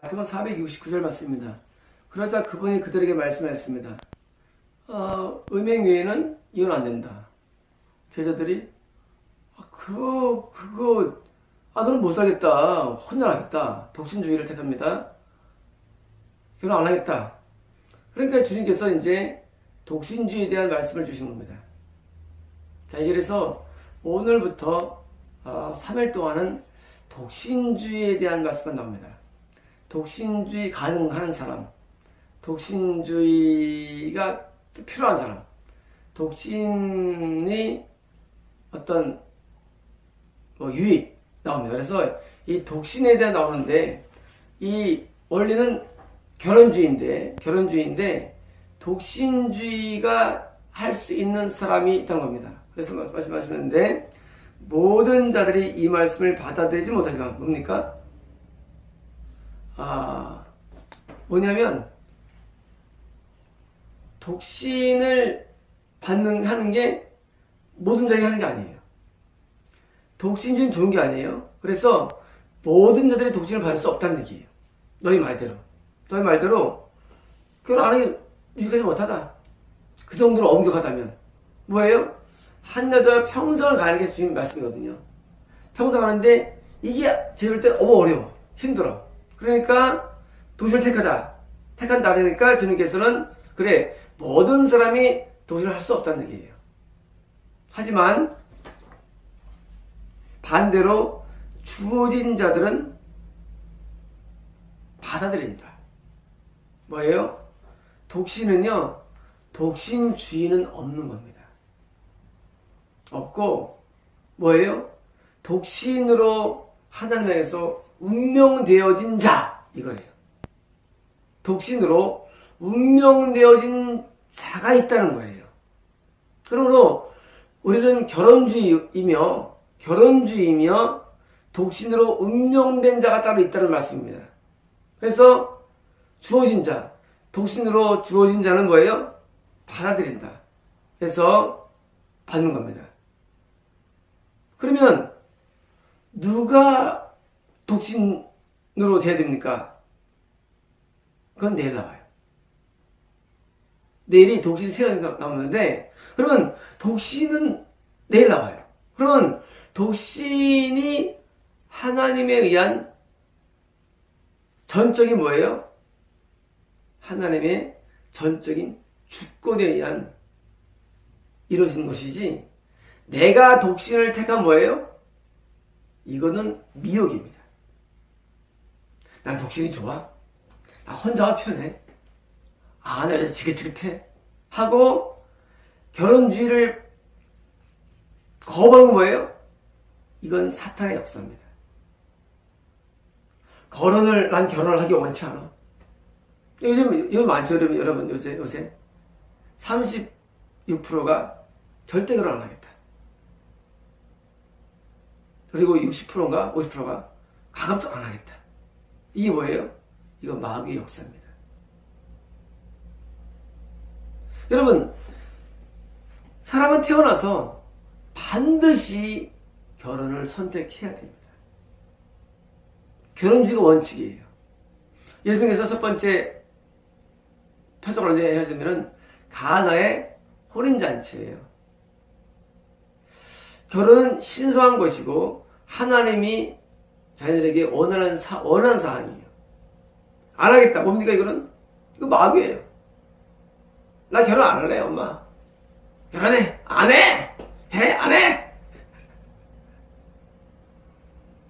마태복음 469절 말씀입니다. 그러자 그분이 그들에게 말씀하였습니다. 음행 외에는 이혼 안 된다. 제자들이 너는 못 살겠다. 혼혈하겠다. 독신주의를 택합니다. 결혼 안 하겠다. 그러니까 주님께서 이제 독신주의에 대한 말씀을 주신 겁니다. 자, 이래서 오늘부터 3일 동안은 독신주의에 대한 말씀만 나옵니다. 독신주의 가능한 사람, 독신주의가 필요한 사람, 독신이 어떤 유익 나옵니다. 그래서 이 독신에 대해 나오는데 이 원리는 결혼주의인데 독신주의가 할 수 있는 사람이 있다는 겁니다. 그래서 말씀하시는데 모든 자들이 이 말씀을 받아들이지 못하지만 뭡니까? 뭐냐면 독신을 하는 게 모든 자들이 하는 게 아니에요. 독신주의는 좋은 게 아니에요. 그래서 모든 자들이 독신을 받을 수 없다는 얘기예요. 너희 말대로 결혼 안 하기 유지하지 못하다. 그 정도로 엄격하다면 뭐예요? 한 여자가 평생을 가는 게 주님 말씀이거든요. 평생 가는데 이게 지을 때 너무 어려워, 힘들어. 그러니까 독신을 택한다 그러니까 주님께서는 그래 모든 사람이 독신을 할 수 없다는 얘기예요. 하지만 반대로 주어진 자들은 받아들인다. 뭐예요? 독신은요, 독신주의는 없는 겁니다. 없고 뭐예요? 독신으로 하나님에게서 운명되어진 자, 이거예요. 독신으로 운명되어진 자가 있다는 거예요. 그러므로 우리는 결혼주의이며 독신으로 운명된 자가 따로 있다는 말씀입니다. 그래서 주어진 자, 독신으로 주어진 자는 뭐예요? 받아들인다. 그래서 받는 겁니다. 그러면 누가 독신으로 돼야 됩니까? 그건 내일 나와요. 내일이 독신 세상이 나오는데 그러면 독신은 내일 나와요. 그러면 독신이 하나님에 의한 전적인 뭐예요? 하나님의 전적인 주권에 의한 이루어진 것이지 내가 독신을 택한 뭐예요? 이거는 미혹입니다. 난 독신이 좋아. 나 혼자가 편해. 나 여자 지긋지긋해. 하고 결혼주의를 거부하는 뭐예요? 이건 사탄의 역사입니다. 난 결혼을 하기 원치 않아. 요즘 많죠, 여러분. 요새 36%가 절대 결혼 안 하겠다. 그리고 60%인가 50%가 가급적 안 하겠다. 이게 뭐예요? 이거 마귀의 역사입니다. 여러분, 사람은 태어나서 반드시 결혼을 선택해야 됩니다. 결혼주의가 원칙이에요. 예수님께서 첫 번째 표적을 헤어지면은 가나의 혼인잔치예요. 결혼은 신성한 것이고 하나님이 자녀들에게 원하는 사항이에요. 안 하겠다. 뭡니까 이거는? 이거 마귀예요. 나 결혼 안 할래 엄마. 결혼해. 안 해. 해. 안 해.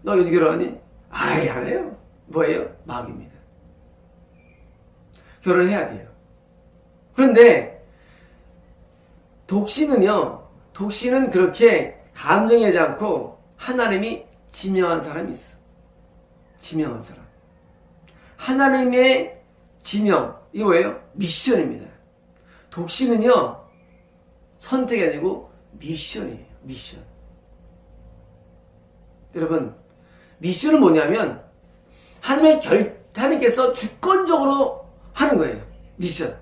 너 요즘 결혼하니? 아예 안 해요. 뭐예요? 마귀입니다. 결혼해야 돼요. 그런데 독신은 그렇게 감정하지 않고 하나님이 지명한 사람이 있어. 지명한 사람. 하나님의 지명, 이거 뭐예요? 미션입니다. 독신은요, 선택이 아니고 미션이에요. 미션. 여러분, 미션은 뭐냐면 하나님께서 주권적으로 하는 거예요. 미션.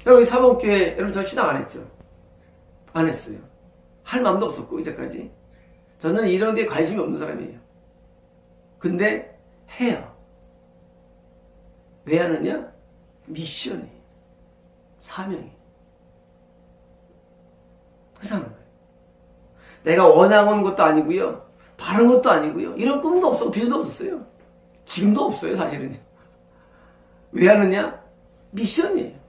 여러분, 사복교회, 여러분 저 신앙 안 했죠? 안 했어요. 할 마음도 없었고, 이제까지. 저는 이런 데 관심이 없는 사람이에요. 근데 해요. 왜 하느냐? 미션이, 사명이. 그래서 하는 거예요. 내가 원하는 것도 아니고요, 바른 것도 아니고요, 이런 꿈도 없었고 비전도 없었어요. 지금도 없어요, 사실은. 왜 하느냐? 미션이에요.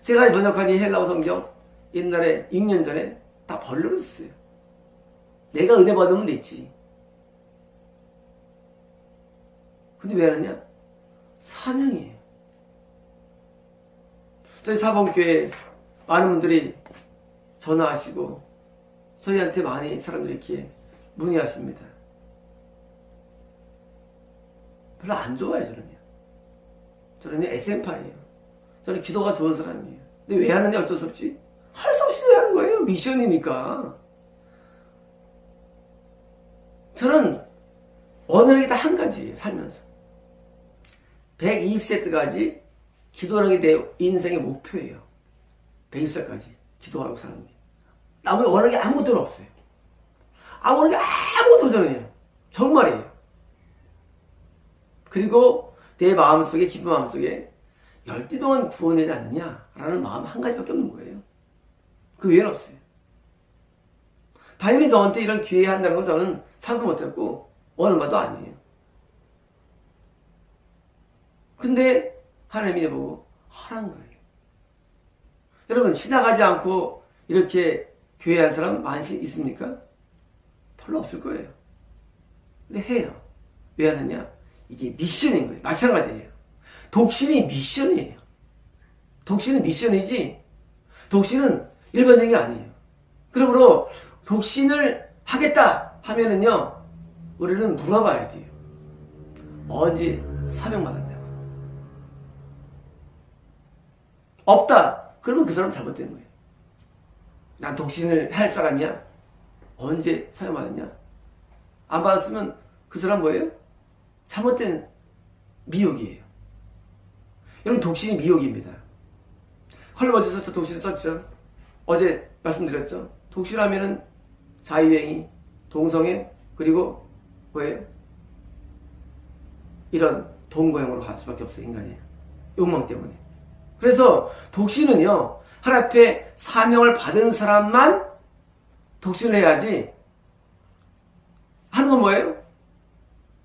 제가 번역한 이 헬라어 성경 옛날에 6년 전에 다 버려졌어요. 내가 은혜 받으면 됐지. 근데 왜 하느냐? 사명이에요. 저희 사범교회 많은 분들이 전화하시고 저희한테 많이 사람들이 이렇게 문의하십니다. 별로 안 좋아요, 저는요. 저는 SM파예요. 저는 기도가 좋은 사람이에요. 근데 왜 하느냐? 어쩔 수 없이. 할 수 없이 왜 하는 거예요? 미션이니까. 저는 어느 게 다 한 가지예요, 살면서. 120세 때까지 기도하는 게 내 인생의 목표예요. 120살까지 기도하고 사는 게. 나머지 원하는 게 아무것도 없어요. 원하는 게 아무것도 저는요. 정말이에요. 그리고 내 마음속에, 깊은 마음속에 열띠동안 구원되지 않느냐라는 마음 한 가지밖에 없는 거예요. 그 외에는 없어요. 당연히 저한테 이런 기회 한다는 건 저는 상도 못했고 원하는 바도 아니에요. 근데 하나님이 보고 하라는 거예요. 여러분, 신학하지 않고 이렇게 교회 한 사람 많이 있습니까? 별로 없을 거예요. 근데 해요. 왜 하느냐? 이게 미션인 거예요. 마찬가지예요. 독신이 미션이에요. 독신은 미션이지, 독신은 일반적인 게 아니에요. 그러므로 독신을 하겠다 하면은요, 우리는 물어봐야 돼요. 언제 사명받았냐고. 없다. 그러면 그 사람 잘못된 거예요. 난 독신을 할 사람이야. 언제 사명받았냐? 안 받았으면 그 사람 뭐예요? 잘못된 미혹이에요. 여러분, 독신이 미혹입니다. 헐버지에서 독신을 썼죠. 어제 말씀드렸죠. 독신하면은 자유행위, 동성애, 그리고 뭐예요? 이런 동거형으로 갈 수밖에 없어요, 인간이. 욕망 때문에. 그래서 독신은요, 하나님 앞에 사명을 받은 사람만 독신을 해야지. 하는 건 뭐예요?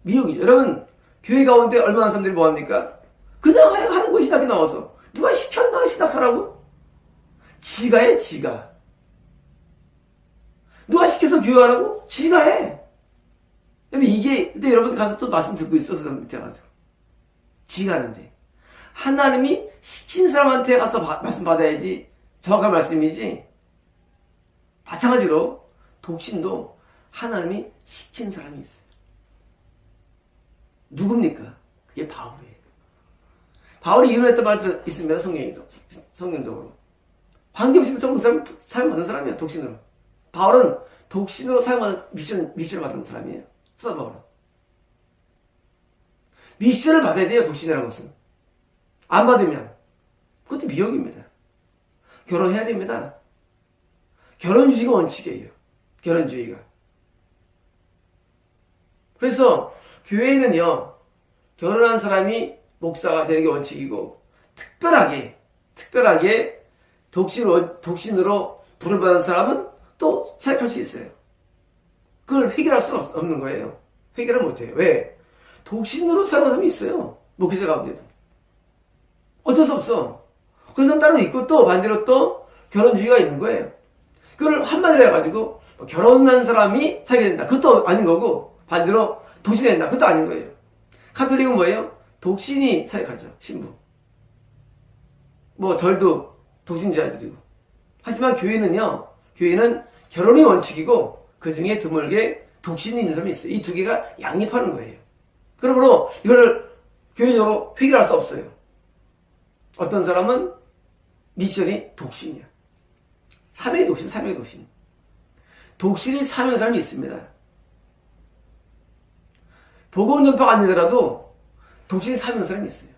미혹이죠. 여러분, 교회 가운데 얼마나 사람들이 뭐합니까? 그냥 하는 거 신학에 나와서. 누가 시켰나 신학하라고? 지가 해, 지가. 누가 시켜서 교회하라고? 지가 해. 이게, 근데 여러분 가서 또 말씀 듣고 있어, 그 사람 밑에 가서. 지가 하는데. 하나님이 시킨 사람한테 가서 말씀 받아야지 정확한 말씀이지. 마찬가지로 독신도 하나님이 시킨 사람이 있어요. 누굽니까? 그게 바울이에요. 바울이 이혼했던 말도 있습니다. 성경적으로. 관계없이 그 사람 사용받은 사람이야. 독신으로. 바울은 독신으로 사용받은 미션을 받은 사람이에요. 사도 바울은. 미션을 받아야 돼요. 독신이라는 것은. 안 받으면 그것도 미혹입니다. 결혼해야 됩니다. 결혼주의가 원칙이에요. 결혼주의가. 그래서 교회는요, 결혼한 사람이 목사가 되는 게 원칙이고, 특별하게 독신으로 부름받은 사람은 또 사역할 수 있어요. 그걸 해결할 수는 없는 거예요. 해결을 못해요. 왜? 독신으로 살아가는 사람이 있어요. 목회자 가운데도. 어쩔 수 없어. 그 사람 따로 있고, 또 반대로 또 결혼주의가 있는 거예요. 그걸 한마디로 해가지고 결혼한 사람이 사귀게 된다. 그것도 아닌 거고, 반대로 독신해야 된다. 그것도 아닌 거예요. 카톨릭은 뭐예요? 독신이 사역하죠. 신부. 절도 독신자야 드리고. 하지만 교회는 결혼이 원칙이고, 그 중에 드물게 독신이 있는 사람이 있어요. 이 두 개가 양립하는 거예요. 그러므로 이걸 교회적으로 해결할 수 없어요. 어떤 사람은 미션이 독신이야. 사명의 독신. 독신이 사명의 사람이 있습니다. 복음 전파가 안 되더라도 독신이 사명의 사람이 있어요.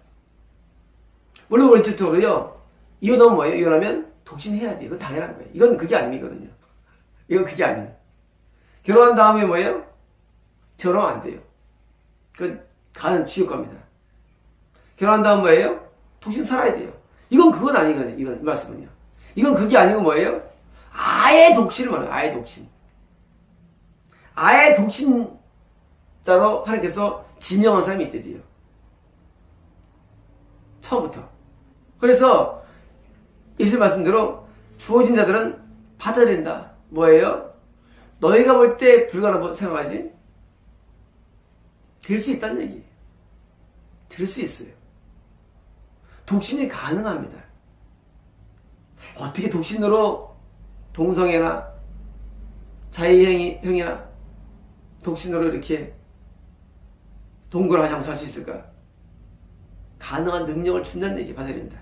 물론 원칙적으로요, 이혼하면 뭐예요? 이혼하면 독신해야 돼요. 이건 당연한 거예요. 이건 그게 아니거든요. 이건 그게 아니에요. 결혼한 다음에 뭐예요? 결혼 안 돼요. 그건 가는 지옥 갑니다. 결혼한 다음 뭐예요? 독신 살아야 돼요. 이건 아니거든요. 이건 이 말씀은요. 이건 그게 아니고 뭐예요? 아예 독신을 말해요. 아예 독신. 아예 독신자로 하나님께서 지명한 사람이 있대요. 처음부터. 그래서 예수님 말씀대로 주어진 자들은 받아야 된다. 뭐예요? 너희가 볼 때 불가능하다고 생각하지? 될 수 있다는 얘기예요. 될 수 있어요. 독신이 가능합니다. 어떻게 독신으로 동성애나 자의형이나 독신으로 이렇게 동거를 하지 할 수 있을까? 가능한 능력을 준다는 얘기 받아야 된다.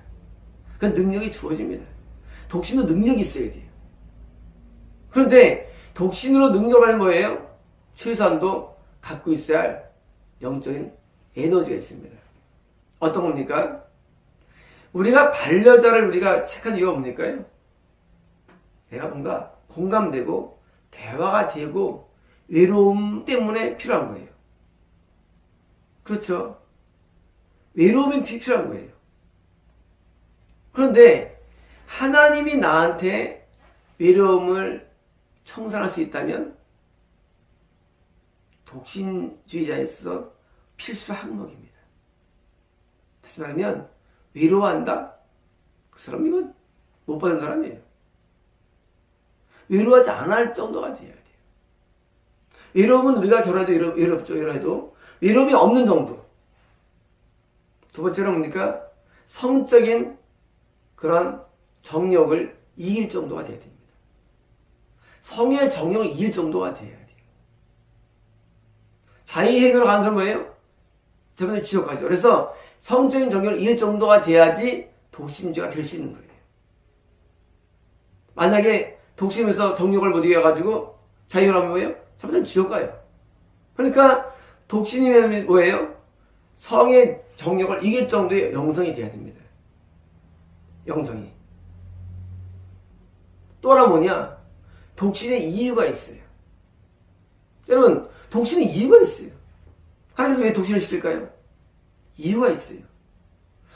그 능력이 주어집니다. 독신도 능력이 있어야 돼요. 그런데 독신으로 능력을 하는 뭐예요? 최소한도 갖고 있어야 할 영적인 에너지가 있습니다. 어떤 겁니까? 우리가 반려자를 우리가 택한 이유가 뭡니까? 내가 뭔가 공감되고 대화가 되고 외로움 때문에 필요한 거예요. 그렇죠? 외로움이 필요한 거예요. 그런데 하나님이 나한테 외로움을 청산할 수 있다면 독신주의자에 있어서 필수 항목입니다. 다시 말하면 외로워한다? 그 사람 이건 못 받은 사람이에요. 외로워하지 않을 할 정도가 돼야 돼요. 외로움은 우리가 결혼해도 외롭죠. 외로워해도 외로움이 없는 정도. 두 번째는 뭡니까? 성적인 그런 정욕을 이길 정도가 돼야 됩니다. 성의 정욕을 이길 정도가 돼야 돼요. 자의행위로 가는 사람은 뭐예요? 대부분 지옥 가죠. 그래서 성적인 정욕을 이길 정도가 돼야지 독신주의가 될 수 있는 거예요. 만약에 독신에서 정욕을 못 이겨가지고 자의행위를 하면 뭐예요? 대부분 지옥 가요. 그러니까 독신이면 뭐예요? 성의 정욕을 이길 정도의 영성이 돼야 됩니다. 영성이. 또 하나 뭐냐? 독신의 이유가 있어요. 여러분, 독신의 이유가 있어요. 하나님께서 왜 독신을 시킬까요? 이유가 있어요.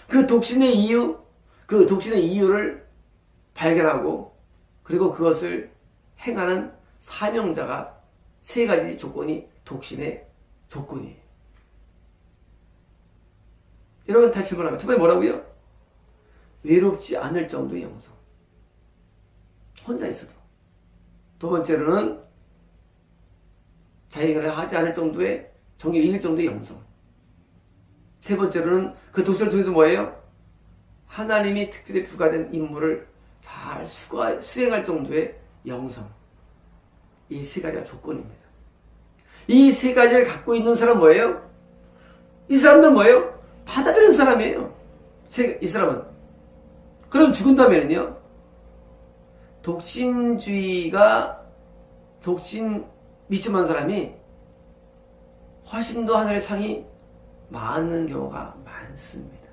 그 독신의 이유를 발견하고 그리고 그것을 행하는 사명자가 세 가지 조건이 독신의 조건이에요. 여러분 다 질문하면 첫 번째 뭐라고요? 외롭지 않을 정도의 영성. 혼자 있어도. 두 번째로는 자기가 하지 않을 정도의 정욕을 이길 정도의 영성. 세 번째로는 그 독신을 통해서 뭐예요? 하나님이 특별히 부과된 임무를 잘 수행할 정도의 영성. 이 세 가지가 조건입니다. 이 세 가지를 갖고 있는 사람은 뭐예요? 이 사람들은 뭐예요? 받아들이는 사람이에요. 이 사람은. 그럼 죽은다면요? 독신 미심한 사람이 훨씬 더 하늘의 상이 많은 경우가 많습니다.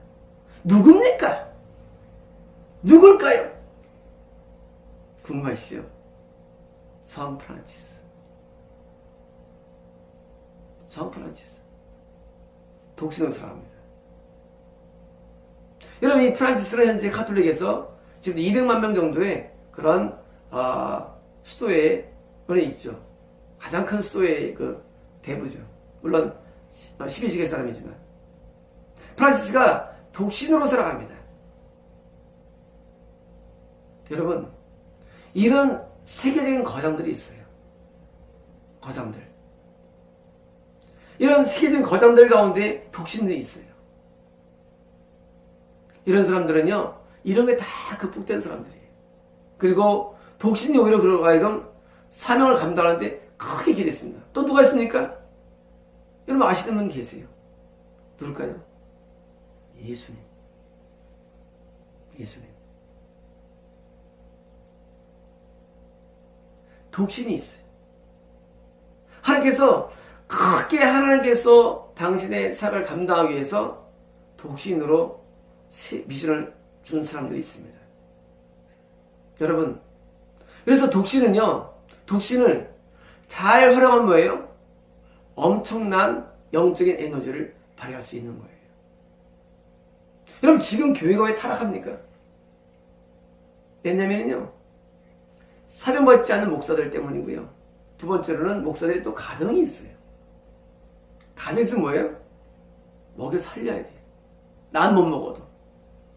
누굽니까? 누굴까요? 궁금하시죠? 성 프란치스. 독신으로 살아갑니다. 여러분, 이 프란치스는 현재 가톨릭에서 지금 200만 명 정도의 그런 수도에 있죠. 가장 큰 수도의 그 대부죠. 물론 12세기 사람이지만 프란치스가 독신으로 살아갑니다. 여러분, 이런 세계적인 거장들이 있어요. 거장들. 이런 세계적인 거장들 가운데 독신들이 있어요. 이런 사람들은요, 이런 게 다 극복된 사람들이에요. 그리고 독신이 오히려 그러고 하여금 사명을 감당하는데 크게 기대했습니다. 또 누가 있습니까? 여러분 아시는 분 계세요. 누굴까요? 예수님. 독신이 있어요. 하나님께서 당신의 사역을 감당하기 위해서 독신으로 미션을 준 사람들이 있습니다. 여러분, 그래서 독신을 잘 활용하면 뭐예요? 엄청난 영적인 에너지를 발휘할 수 있는 거예요. 여러분 지금 교회가 왜 타락합니까? 왜냐면요 사명받지 않는 목사들 때문이고요. 두 번째로는 목사들이 또 가정이 있어요. 가정이 있으면 뭐예요? 먹여 살려야 돼. 난 못 먹어도.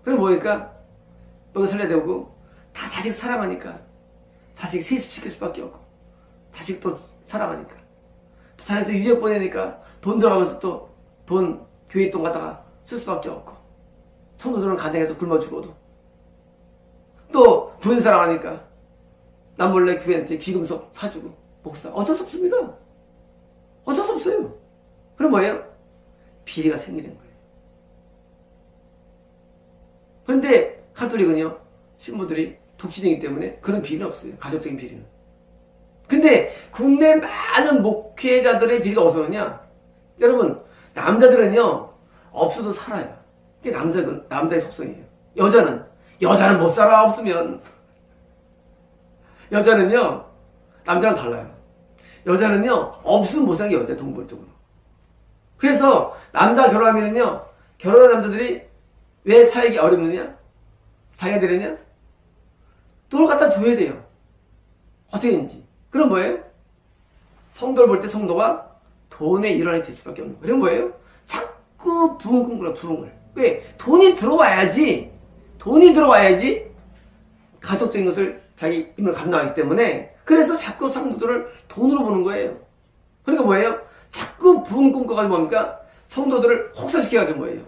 그럼 뭐니까 먹여 살려야 되고 다 자식 사랑하니까 자식 세습시킬 수밖에 없고 자식 또 사랑하니까 또 자식 또 유학 보내니까 돈 들어가면서 또 돈 교회 돈 갖다가 쓸 수밖에 없고 성도들은 가정에서 굶어 죽어도 또 부인 사랑하니까 남 몰래 교회한테 귀금속 사주고 목사 어쩔 수 없습니다. 어쩔 수 없어요. 그럼 뭐예요? 비리가 생기는 거예요. 그런데 가톨릭은요 신부들이 독신이기 때문에 그런 비리는 없어요. 가족적인 비리는. 근데 국내 많은 목회자들의 비리가 어디서 오느냐? 여러분 남자들은요 없어도 살아요. 그게 남자의 속성이에요. 여자는 못 살아 없으면. 여자는요 남자랑 달라요. 여자는요 없으면 못 사는 게 여자예요. 동물적으로. 그래서 남자 결혼하면은요 결혼한 남자들이 왜 사역이 어렵느냐? 자기들은요 돈을 갖다 줘야 돼요. 어떻게든지. 그럼 뭐예요? 성도를 볼 때 성도가 돈의 일환이 될 수밖에 없는 거예요. 그럼 뭐예요? 자꾸 부흥 꿈꾸라 부흥을. 왜? 돈이 들어와야지 가족적인 것을 자기 힘을 감당하기 때문에 그래서 자꾸 성도들을 돈으로 보는 거예요. 그러니까 뭐예요? 자꾸 부흥 꿈꿔가지고 뭡니까? 성도들을 혹사시켜가지고 뭐예요?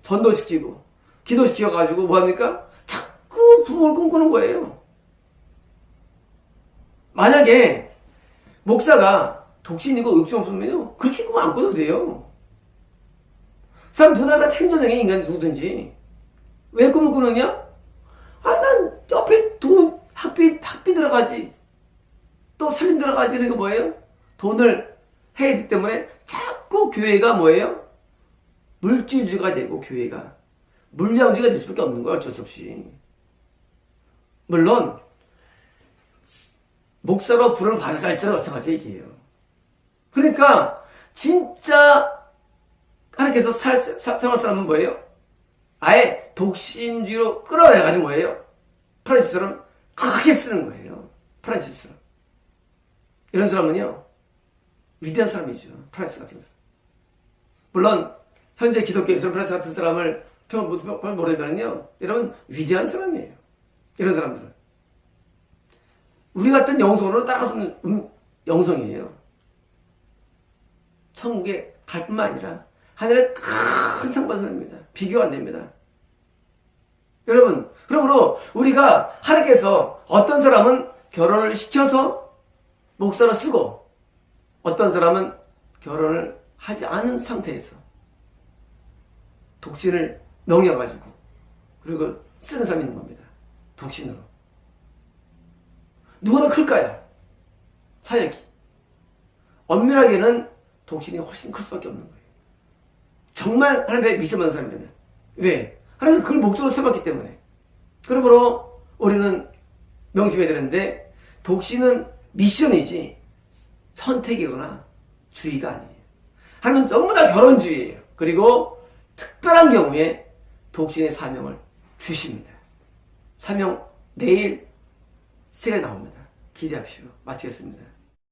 전도시키고 기도시켜가지고 뭐합니까? 자꾸 부흥을 꿈꾸는 거예요. 만약에 목사가 독신이고 욕심 없으면요 그렇게 꿈 안 꿔도 돼요. 사람 누나가 생존형의 인간 누구든지 왜 꿈을 꾸느냐? 난 옆에 돈 학비 들어가지 또 살림 들어가지. 그러니까 뭐예요? 돈을 해야 되기 때문에 자꾸 교회가 뭐예요? 물질주가 되고 교회가 물량주가 될 수밖에 없는 거야. 어쩔 수 없이. 물론 목사가 부름을 받아야 할지는 마찬가지 얘기예요. 그러니까 진짜 하나님께서 생활 사람은 뭐예요? 아예 독신주의로 끌어내가지고 뭐예요? 프란치스처럼 크게 쓰는 거예요. 프란치스처럼. 이런 사람은요 위대한 사람이죠. 프란치스 같은 사람. 물론 현재 기독교에서는 프란치스 같은 사람을 평을 모르면요 여러분 위대한 사람이에요. 이런 사람들은 우리 같은 영성으로 따라서는 영성이에요. 천국에 갈 뿐만 아니라 하늘에 큰 상 받은 사람입니다. 비교가 안 됩니다. 여러분, 그러므로 우리가 하나님께서 어떤 사람은 결혼을 시켜서 목사로 쓰고 어떤 사람은 결혼을 하지 않은 상태에서 독신을 명여가지고 그리고 쓰는 사람이 있는 겁니다. 독신으로. 누가 더 클까요? 사역이. 엄밀하게는 독신이 훨씬 클 수밖에 없는 거예요. 정말 하나님의 미션 받는 사람이라면. 왜? 하나님은 그걸 목적으로 세봤기 때문에. 그러므로 우리는 명심해야 되는데 독신은 미션이지 선택이거나 주의가 아니에요. 하나님은 전부 다 결혼주의예요. 그리고 특별한 경우에 독신의 사명을 주십니다. 사명 내일 시간이 나옵니다. 기대합시오. 마치겠습니다.